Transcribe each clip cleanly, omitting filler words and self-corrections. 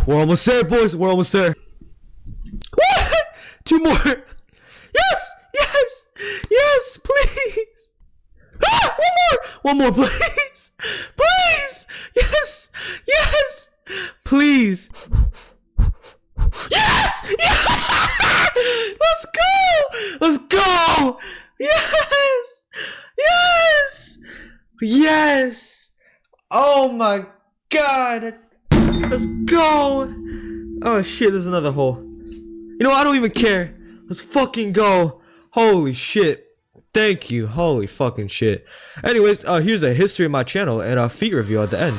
We're almost there, boys. We're almost there. What? 2 more. Yes, yes, yes, please. Ah, 1 more, please, please. Yes, yes, please. Yes, yes. Let's go. Let's go. Yes, yes, yes. Oh my God. Let's go. Oh shit, there's another hole. You know, I don't even care. Let's fucking go. Holy shit. Thank you. Holy fucking shit. Anyways, here's a history of my channel and a feat review at the end.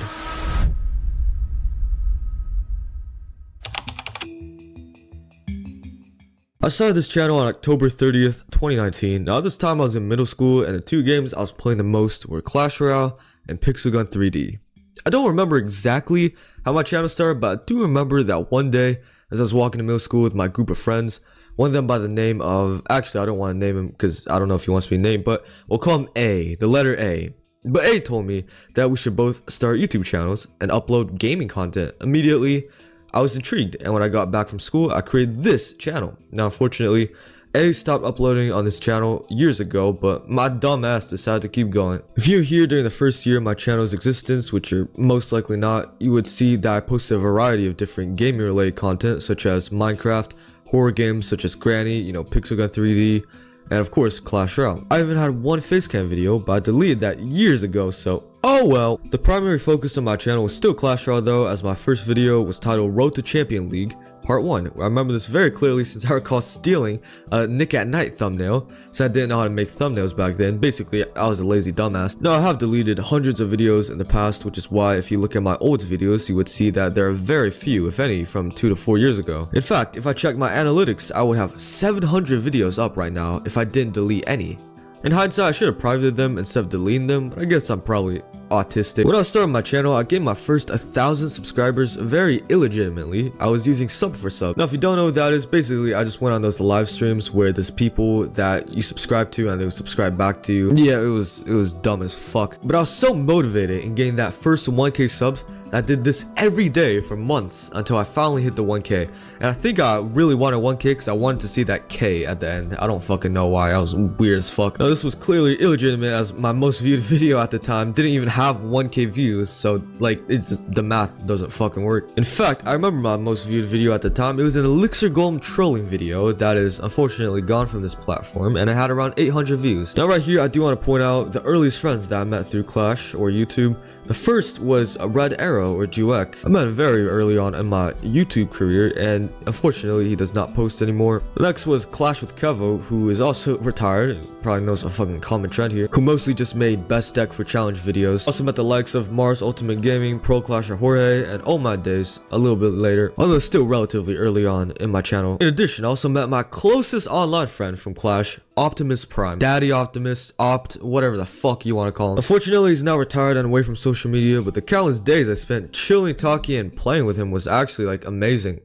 I started this channel on October 30th, 2019. Now, at this time I was in middle school, and the 2 games I was playing the most were Clash Royale and Pixel Gun 3D. I don't remember exactly how my channel started, but I do remember that one day as I was walking to middle school with my group of friends, one of them by the name of, actually I don't want to name him because I don't know if he wants to be named, but we'll call him A, the letter A. But A told me that we should both start YouTube channels and upload gaming content. Immediately, I was intrigued, and when I got back from school, I created this channel. Now, unfortunately, A stopped uploading on this channel years ago, but my dumb ass decided to keep going. If you're here during the first year of my channel's existence, which you're most likely not, you would see that I posted a variety of different gaming related content such as Minecraft, horror games such as Granny, you know, Pixel Gun 3D, and of course Clash Royale. I even had one facecam video, but I deleted that years ago, so oh well. The primary focus of my channel was still Clash Royale though, as my first video was titled Road to Champion League Part 1. I remember this very clearly since I recall stealing a Nick at Night thumbnail, since I didn't know how to make thumbnails back then. Basically, I was a lazy dumbass. Now, I have deleted hundreds of videos in the past, which is why if you look at my old videos, you would see that there are very few, if any, from 2 to 4 years ago. In fact, if I check my analytics, I would have 700 videos up right now if I didn't delete any. In hindsight, I should have privated them instead of deleting them, but I guess I'm probably autistic. When I started my channel, I gained my first 1,000 subscribers very illegitimately. I was using sub for sub. Now, if you don't know what that is, basically I just went on those live streams where there's people that you subscribe to and they would subscribe back to you. Yeah, it was dumb as fuck. But I was so motivated in getting that first 1K subs, I did this every day for months until I finally hit the 1K. And I think I really wanted 1K because I wanted to see that K at the end. I don't fucking know why. I was weird as fuck. Now, this was clearly illegitimate as my most viewed video at the time didn't even have 1K views. So, like, it's just, the math doesn't fucking work. In fact, I remember my most viewed video at the time. It was an Elixir Golem trolling video that is unfortunately gone from this platform. And it had around 800 views. Now, right here, I do want to point out the earliest friends that I met through Clash or YouTube. The first was a Red Arrow or Juek. I met him very early on in my YouTube career, and unfortunately he does not post anymore. The next was Clash with Kevo, who is also retired, probably knows a fucking common trend here, who mostly just made best deck for challenge videos. Also met the likes of Mars Ultimate Gaming, Pro Clasher Jorge, and Oh My Days a little bit later, although still relatively early on in my channel. In addition, I also met my closest online friend from Clash, Optimus Prime. Daddy Optimus, Opt, whatever the fuck you want to call him. Unfortunately, he's now retired and away from social media, but the countless days I spent chilling, talking, and playing with him was actually like amazing.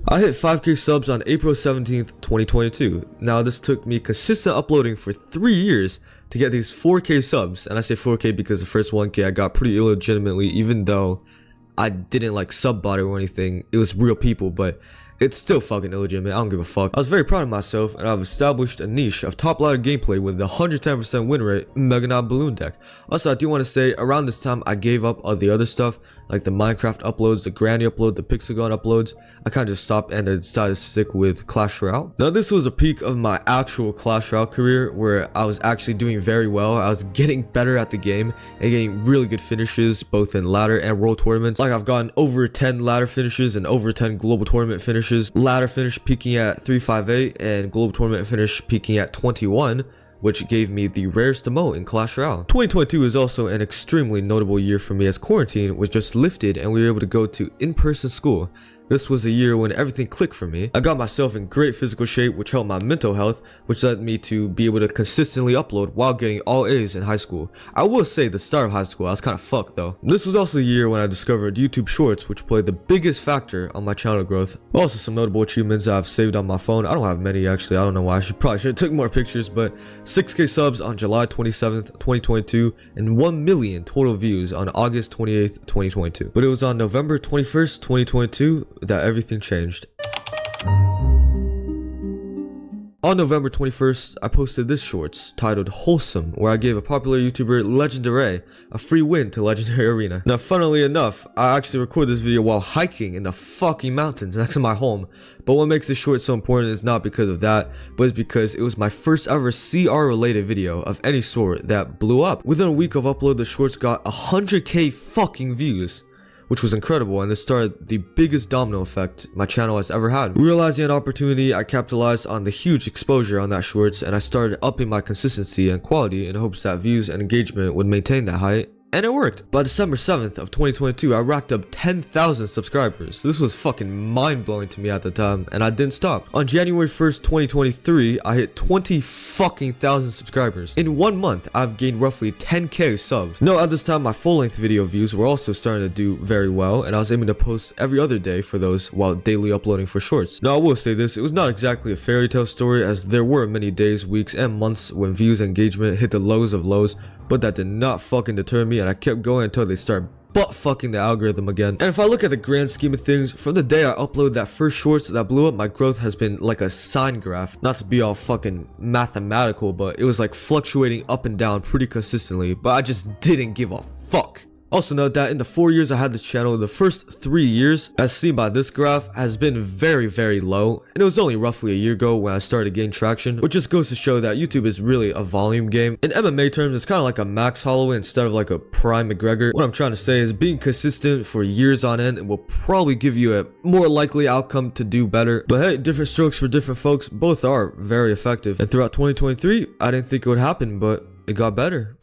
I hit 5K subs on April 17th, 2022. Now, this took me consistent uploading for 3 years to get these 4K subs, and I say 4K because the first 1K I got pretty illegitimately, even though I didn't like sub bot it or anything. It was real people, but it's still fucking illegitimate. I don't give a fuck. I was very proud of myself, and I've established a niche of top ladder gameplay with the 110% win rate Mega Knob Balloon deck. Also, I do want to say, around this time, I gave up all the other stuff, like the Minecraft uploads, the Granny upload, the Pixel Gun uploads. I kind of just stopped and I decided to stick with Clash Royale. Now, this was a peak of my actual Clash Royale career, where I was actually doing very well. I was getting better at the game and getting really good finishes, both in ladder and world tournaments. Like, I've gotten over 10 ladder finishes and over 10 global tournament finishes. Ladder finish peaking at 358 and global tournament finish peaking at 21, which gave me the rarest emote in Clash Royale. 2022 is also an extremely notable year for me, as quarantine was just lifted and we were able to go to in-person school. This was a year when everything clicked for me. I got myself in great physical shape, which helped my mental health, which led me to be able to consistently upload while getting all A's in high school. I will say the start of high school, I was kind of fucked though. This was also the year when I discovered YouTube Shorts, which played the biggest factor on my channel growth. Also some notable achievements I've saved on my phone. I don't have many actually, I don't know why. I probably should have took more pictures, but 6K subs on July 27th, 2022, and 1 million total views on August 28th, 2022. But it was on November 21st, 2022 that everything changed. On November 21st, I posted this shorts titled Wholesome, where I gave a popular YouTuber, Legendary, a free win to Legendary Arena. Now, funnily enough, I actually recorded this video while hiking in the fucking mountains next to my home. But what makes this short so important is not because of that, but it's because it was my first ever CR related video of any sort that blew up. Within a week of upload, the shorts got 100k fucking views, which was incredible, and it started the biggest domino effect my channel has ever had. Realizing an opportunity, I capitalized on the huge exposure on that shorts, and I started upping my consistency and quality in hopes that views and engagement would maintain that height. And it worked. By December 7th of 2022, I racked up 10,000 subscribers. This was fucking mind-blowing to me at the time, and I didn't stop. On January 1st, 2023, I hit 20 fucking thousand subscribers. In 1 month, I've gained roughly 10k subs. No, at this time, my full-length video views were also starting to do very well, and I was aiming to post every other day for those while daily uploading for shorts. Now, I will say this, it was not exactly a fairy tale story, as there were many days, weeks, and months when views and engagement hit the lows of lows, but that did not fucking deter me, and I kept going until they started butt fucking the algorithm again. And if I look at the grand scheme of things, from the day I uploaded that first shorts that blew up, my growth has been like a sine graph. Not to be all fucking mathematical, but it was like fluctuating up and down pretty consistently, but I just didn't give a fuck. Also note that in the 4 years I had this channel, the first 3 years, as seen by this graph, has been very low, and it was only roughly a year ago when I started to gain traction, which just goes to show that YouTube is really a volume game. In MMA terms, it's kind of like a Max Holloway instead of like a Prime McGregor. What I'm trying to say is being consistent for years on end will probably give you a more likely outcome to do better. But hey, different strokes for different folks, both are very effective. And throughout 2023, I didn't think it would happen, but it got better.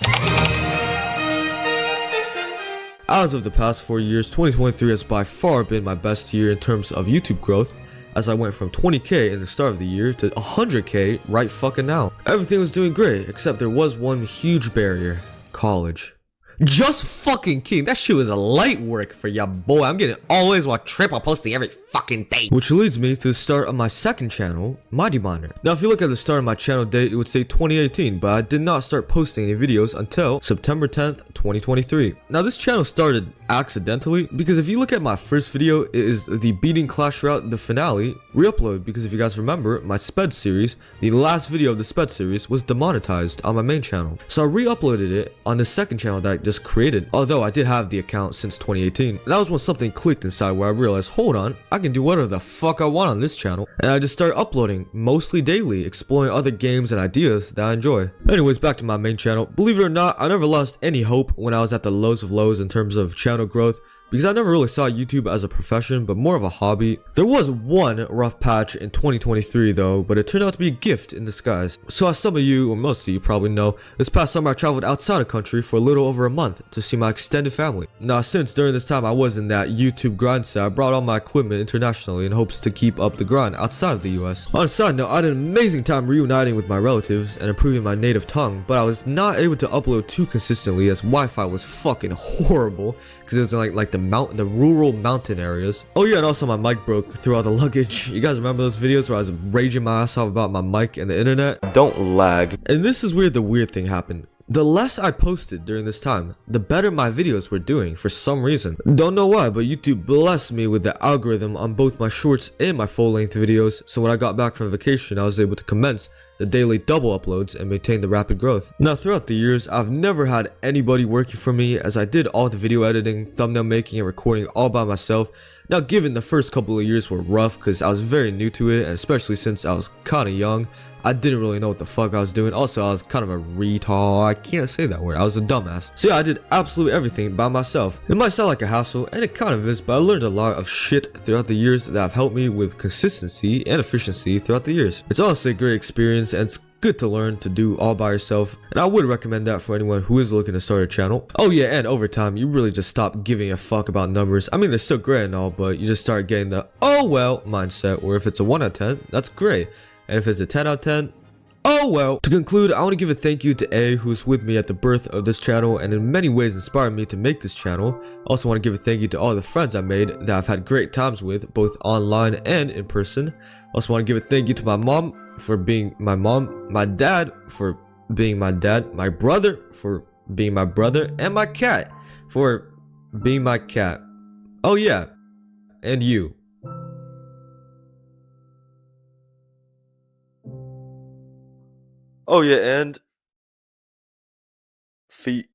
As of the past 4 years, 2023 has by far been my best year in terms of YouTube growth, as I went from 20k in the start of the year to 100k right fucking now. Everything was doing great, except there was one huge barrier: college. Just fucking kidding, that shit was a light work for ya boy. I'm getting always while triple posting every fucking day. Which leads me to the start of my second channel, Mighty Miner. Now if you look at the start of my channel date, it would say 2018, but I did not start posting any videos until September 10th, 2023. Now this channel started accidentally, because if you look at my first video, it is the Beating Clash Route, the finale, re-upload, because if you guys remember, my Sped series, the last video of the Sped series, was demonetized on my main channel. So I re-uploaded it on the second channel that I just created, although I did have the account since 2018. That was when something clicked inside where I realized, hold on, I can do whatever the fuck I want on this channel, and I just started uploading mostly daily, exploring other games and ideas that I enjoy. Anyways, back to my main channel. Believe it or not, I never lost any hope when I was at the lows of lows in terms of channel growth, because I never really saw YouTube as a profession, but more of a hobby. There was one rough patch in 2023 though, but it turned out to be a gift in disguise. So as some of you, or most of you probably know, this past summer I traveled outside the country for a little over a month to see my extended family. Now since during this time I was in that YouTube grind set, I brought all my equipment internationally in hopes to keep up the grind outside of the US. On a side note, I had an amazing time reuniting with my relatives and improving my native tongue, but I was not able to upload too consistently as Wi-Fi was fucking horrible, because it was in like the rural mountain areas. Oh yeah, and also my mic broke throughout the luggage. You guys remember those videos where I was raging my ass off about my mic and the internet? Don't lag. And this is where the weird thing happened. The less I posted during this time, the better my videos were doing for some reason. Don't know why, but YouTube blessed me with the algorithm on both my shorts and my full-length videos, so when I got back from vacation, I was able to commence the daily double uploads and maintain the rapid growth. Now throughout the years, I've never had anybody working for me, as I did all the video editing, thumbnail making, and recording all by myself. Now given the first couple of years were rough because I was very new to it, and especially since I was kinda young, I didn't really know what the fuck I was doing. Also, I was kind of a retard. I can't say that word. I was a dumbass. So yeah, I did absolutely everything by myself. It might sound like a hassle, and it kind of is, but I learned a lot of shit throughout the years that have helped me with consistency and efficiency throughout the years. It's honestly a great experience, and it's good to learn to do all by yourself, and I would recommend that for anyone who is looking to start a channel. Oh yeah, and over time, you really just stop giving a fuck about numbers. I mean, they're still great and all, but you just start getting the oh well mindset, where if it's a 1 out of 10, that's great, and if it's a 10 out of 10, oh well. To conclude, I want to give a thank you to A, who's with me at the birth of this channel and in many ways inspired me to make this channel. Also want to give a thank you to all the friends I made that I've had great times with, both online and in person. Also want to give a thank you to my mom for being my mom, my dad for being my dad, my brother for being my brother, and my cat for being my cat. Oh yeah, and you. Oh yeah, and feet.